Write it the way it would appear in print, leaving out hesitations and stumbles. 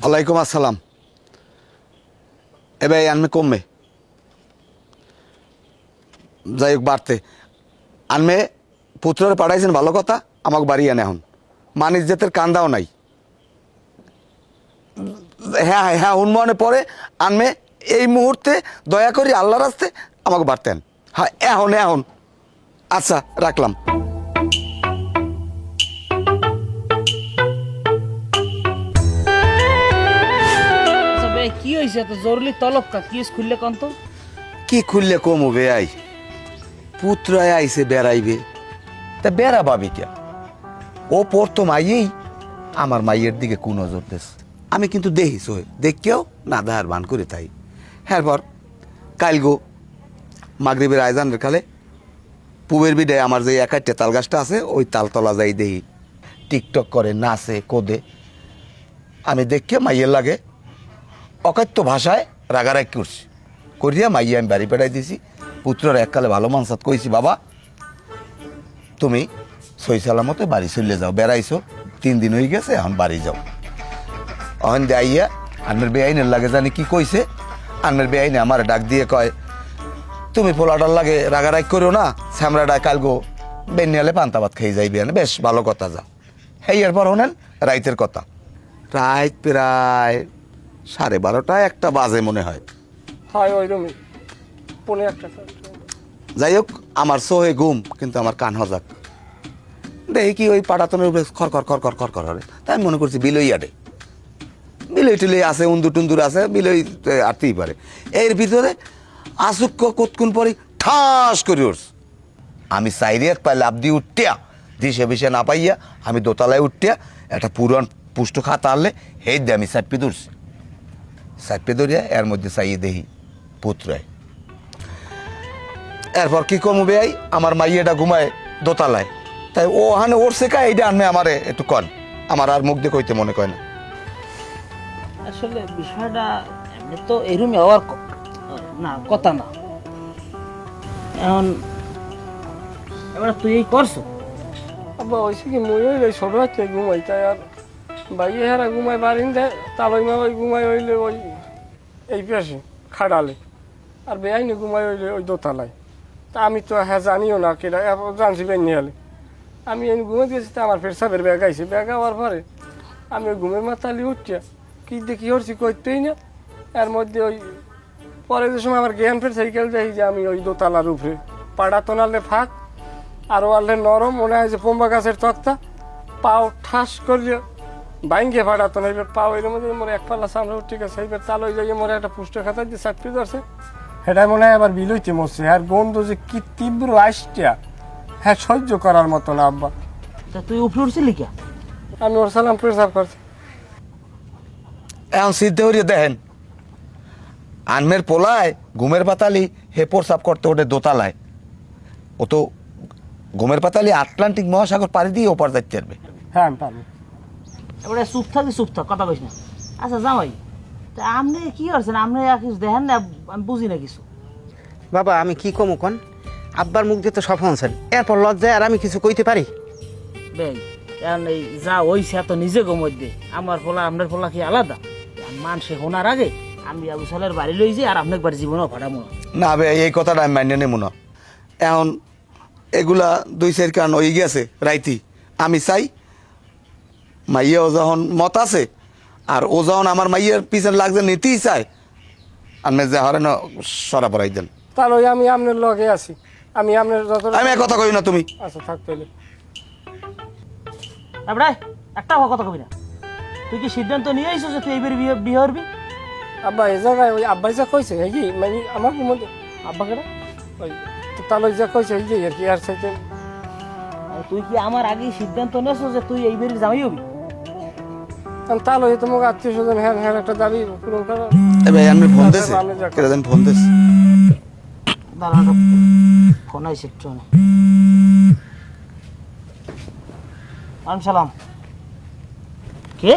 ওয়ালাইকুম আসসালাম। এ ভাই আনমে কমবে, যাই হোক বাড়তে আনমে পুত্রের পাঠাইছেন ভালো কথা, আমাকে বাড়ি আনে এখন মানিস জেতের কান্দাও নাই। হ্যাঁ হ্যাঁ উন্মনে পরে আনমে এই মুহূর্তে দয়া করি আল্লাহ রাস্তে আমাকে বাড়তেন। হ্যাঁ এখন এখন আচ্ছা রাখলাম। কি হয়েছে এত জরুরি তলব কা কি খুললে কন তো? কি খুললে কমো বেআই, পুত্রায় আইসে বেড়াইবে তা বেড়া পাবি কে? ও পড়তো মাইয়েই আমার মাইয়ের দিকে কোন নজর দেশ আমি কিন্তু দেখিস ওই দেখকেও না দাহার বান করে তাই। হ্যাঁ পর কাইল গো মাগরিবের আয়োজনের কালে পুবের বিডায় আমার যে একাইটে তাল গাছটা আছে ওই তালতলা যাই দেহি টিকটক করে নাচে কোদে। আমি দেখকে মাইয়ের লাগে অকাত্য ভাষায় রাগারাগ করছি করিয়া মাইয়া আমি বাড়ি পেটাই দিছি। পুত্রের এককালে ভালো মানসাত কইছি বাবা তুমি সই সালামতে বাড়ি চলে যাও, বেড়াইছো 3 দিন হয়ে গেছে এখন বাড়ি যাও। অহন যাইয়া আন্নের বেআইনের লাগে জানি কি কইছে, আন্নের বেআইনে আমার ডাক দিয়ে কয় তুমি পোলাটার লাগে রাগারাগ করো না, স্যামরাডা কালগো বেনিয়ালে পান্তা ভাত খেয়ে যাইবে। বেশ ভালো কথা যা। হেই এরপর হনেন রাইতের কথা, রাইত প্রায় 12:30 1টা বাজে মনে হয়। হয় ওইরকমই 1:45। যাই হোক আমার সোহে ঘুম কিন্তু আমার কান হজাক। দেখি কি ওই পাটাতনের উপরে খর খর খর খর খর খর করে, তাই আমি মনে করছি বিলই আটে, বিলই টিলই আছে, উন্দুর টুন্দুর আছে, বিলই আটতেই পারে। এর ভিতরে আসুক্য কতক্ষণ পরে ঠাস করে উঠছে। আমি সাইরে এক পায়ে লাভ দিয়ে উঠিয়া দিশে বিষে না পাইয়া আমি দোতলায় উঠিয়া একটা পুরান পুষ্ট খাতা আনলে হেই দিয়ে আমি সাইপে ধরছি। সাইপে ধরিয়া এর মধ্যে চাইয়ে দেখি পুত্রায়। এরপর কি কমবে আই আমার মাইয়েটা ঘুমায় দোতলায়, তাই ও ওখানে ওরছে কা এইটা আনবে আমারে একটু কন, আমার আর মুখ দিয়ে কইতে মনে কয় না। আসলে বিষয়টা এমনি তো এরকমই হওয়ার না কথা না। এখন এবার তুই এই করছো আব্বা ওইসে কি মই ওই ছোট হচ্ছে ঘুমাই, তাই আর বাইরে হেরা ঘুমাই বাড়িন দেয় তালই মা ওই ঘুমাই হইলে ওই এই পাশে খাড়ালে, আর বেআইনে ঘুমাই হইলে ওই দোতলায়। তা আমি তো হ্যাঁ জানিও না কেটা জানছি বেনি হলে আমি এই ঘুমে দিয়েছি। তা আমার ফের সাপের ব্যাগ আইছে, ব্যাগ হওয়ার পরে আমি ওই ঘুমের মাতালি উঠছে কি দেখি হচ্ছি করতেই না। এর মধ্যে ওই পরে যে সময় আমার জ্ঞান ফের সাইকেল দেখি যে আমি ওই দোতলার উপরে পাড়া তোনালে ফাঁক আর ওয়ালে নরম মনে হয় যে পম্বা গাছের তক্তা, পাও ঠাস করিয়ে বাইঙ্গে ফাড়া তো এইবার পাও এর মধ্যে মোর এক পাল্লা সামনে ঠিক আছে। এইবার তালই যাইয়ে মোরে একটা পুষ্ট খাতা দিয়ে চাকরি ধরছে, সেটাই মনে হয় আবার বিলইতে মরছে। আর গন্ধ যে কি তীব্র আসটা, হ্যাঁ সহ্য করার মতো না আব্বা। তা তুই উপরে উঠছিলি কে? আমি ওর সালাম প্রেসার করছি। এখন সিদ্ধ হরিয়ে দেখেন আনমের পোলায় ঘুমের পাতালি হে প্রসাব করতে ওঠে দোতলায়। ও তো ঘুমের পাতালি আটলান্টিক মহাসাগর পাড়ি দিয়ে ওপার যাইতে পারবে। হ্যাঁ আমি পারবো। এবারে চুপ থাকি চুপ থাক, কথা কইস না। আচ্ছা জামাই, তা আপনি কি করছেন? আপনি আর কিছু দেখেন না, আমি বুঝি না কিছু। বাবা আমি কি কমো কন, আব্বার মুখ দিয়ে তো সফল আছেন, এরপর লজ্জায় আর আমি কিছু কইতে পারি? বেই এখন এই যা হইছে এত নিজে গমর দে, আমার ফোলা আপনার ফোলা কি আলাদা? মানুষে শোনার আগে আমি আবু সালের বাড়ি লই যাই আর আপনার বাড়ি জীবনও ভাড়ামো না বে এই কথাটা আমি মান্য নেব না। এখন এগুলা 2-4 কান হয়ে গেছে রাইতি। আমি চাই মাইয়াও যখন মত আছে আর ও যখন আমার মাইয়ের পিছনে লাগছে নিতেই চায়, আপনি যে হরেন সরা পড়াই দেন। তাহলে ওই আমি আপনার লগে আছি, আমি আপনার যত আমি এক কথা কই না তুমি। আচ্ছা থাকতে হলে তারপরে একটা কথা কবি না। তুই কি সিদ্ধান্ত নিয়ে আইছো যে তুই এইবার বিয়ে করবি? আব্বা এই জায়গায় ওই আব্বাই যা কইছে এই কি মানে আমার মধ্যে আব্বা কেন ওই তাহলে যা কইছে এই যে আর কি আর চাইতে তুই কি আমার আগেই সিদ্ধান্ত নেছো যে তুই এইবার জামাই হবি? তাহলে তোমাকে আত্মীয় স্বজন হ্যাঁ হ্যাঁ একটা দাবি পূরণ করা। এ ভাই আমি ফোন দিছি, কেন জানি ফোন দিছি। দাঁড়া ফোন আইছে একটু। সালাম কে?